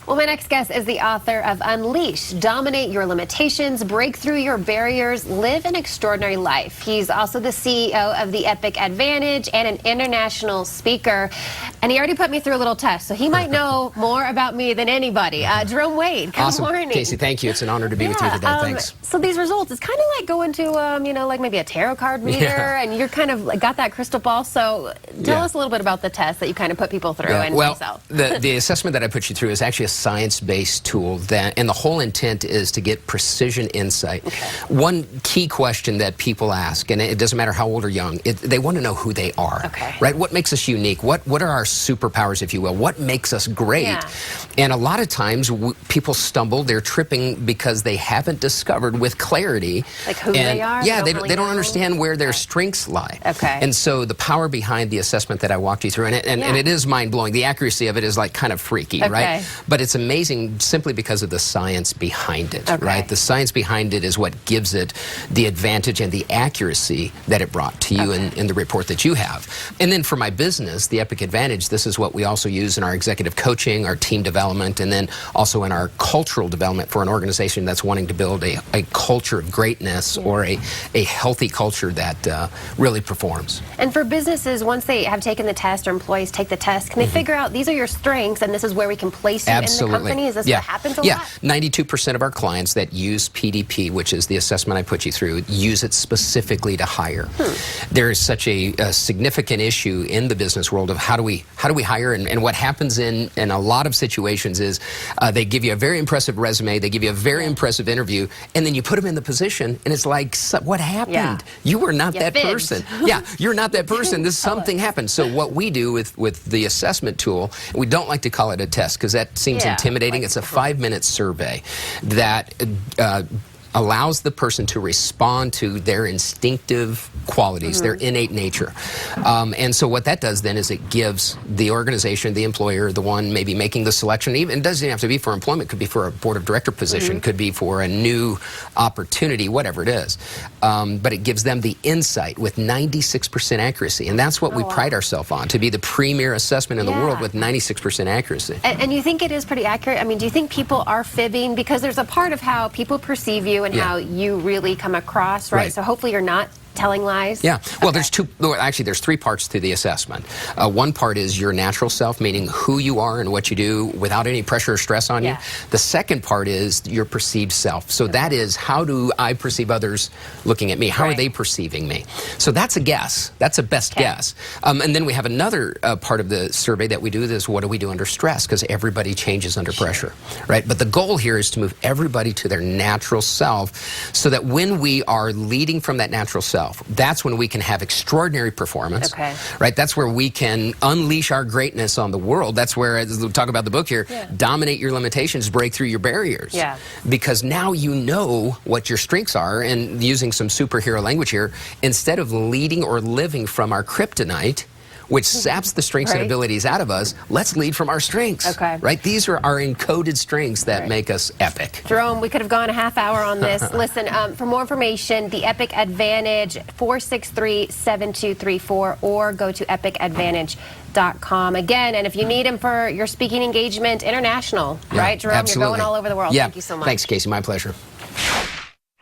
Well, my next guest is the author of Unleash, Dominate Your Limitations, Break Through Your Barriers, Live an Extraordinary Life. He's also the CEO of the Epic Advantage and an international speaker. And he already put me through a little test, so he might know more about me than anybody. Jerome Wade, good morning. Casey, thank you. It's an honor to be with you today. Thanks. So these results, it's kind of like going to, like maybe a tarot card reader, and you're kind of got that crystal ball. So tell us a little bit about the test that you kind of put people through and yourself. The assessment that I put you through is actually a science-based tool, and the whole intent is to get precision insight. One key question that people ask, and it doesn't matter how old or young, they want to know who they are. Right? What makes us unique? What are our superpowers, if you will? What makes us great? And a lot of times people stumble, they're tripping because they haven't discovered with clarity. Like who they are? Yeah, they don't understand where their strengths lie. And so the power behind the assessment that I walked you through, and it is mind-blowing. The accuracy of it is like kind of freaky, right? But it's amazing simply because of the science behind it, right? The science behind it is what gives it the advantage and the accuracy that it brought to you in the report that you have. And then for my business, the Epic Advantage, this is what we also use in our executive coaching, our team development, and then also in our cultural development for an organization that's wanting to build a culture of greatness or a healthy culture that really performs. And for businesses, once they have taken the test or employees take the test, can they figure out these are your strengths and this is where we can place you in the company? Is this what happens a lot? 92% of our clients that use PDP, which is the assessment I put you through, use it specifically to hire. There is such a significant issue in the business world of how do we hire, and what happens in a lot of situations is they give you a very impressive resume, they give you a very impressive interview, and then you put them in the position and it's like, what happened? You were not that person. You're not that person. Something happened. So what we do with the assessment tool, we don't like to call it a test because that seems intimidating. It's a 5-minute survey that allows the person to respond to their instinctive qualities, their innate nature. And so what that does then is it gives the organization, the employer, the one maybe making the selection, even it doesn't have to be for employment, it could be for a board of director position, could be for a new opportunity, whatever it is. But it gives them the insight with 96% accuracy. And that's what we pride ourselves on, to be the premier assessment in the world with 96% accuracy. And you think it is pretty accurate? I mean, do you think people are fibbing? Because there's a part of how people perceive you and how you really come across, right? So hopefully you're not telling lies? Well, there's there's 3 parts to the assessment. One part is your natural self, meaning who you are and what you do without any pressure or stress on you. The second part is your perceived self. So that is, how do I perceive others looking at me? How are they perceiving me? So that's a guess. That's a best guess. And then we have another part of the survey that we do is, what do we do under stress? Because everybody changes under pressure, right? But the goal here is to move everybody to their natural self so that when we are leading from that natural self, that's when we can have extraordinary performance, right? That's where we can unleash our greatness on the world. That's where, as we talk about the book here, dominate your limitations, break through your barriers. Because now you know what your strengths are, and using some superhero language here, instead of leading or living from our kryptonite, which saps the strengths and abilities out of us, let's lead from our strengths. Right? These are our encoded strengths that make us epic. Jerome, we could have gone a half hour on this. Listen, for more information, the Epic Advantage, 463-7234, or go to epicadvantage.com. Again, and if you need him for your speaking engagement, international, right, Jerome? You're going all over the world. Thank you so much. Thanks, Casey. My pleasure.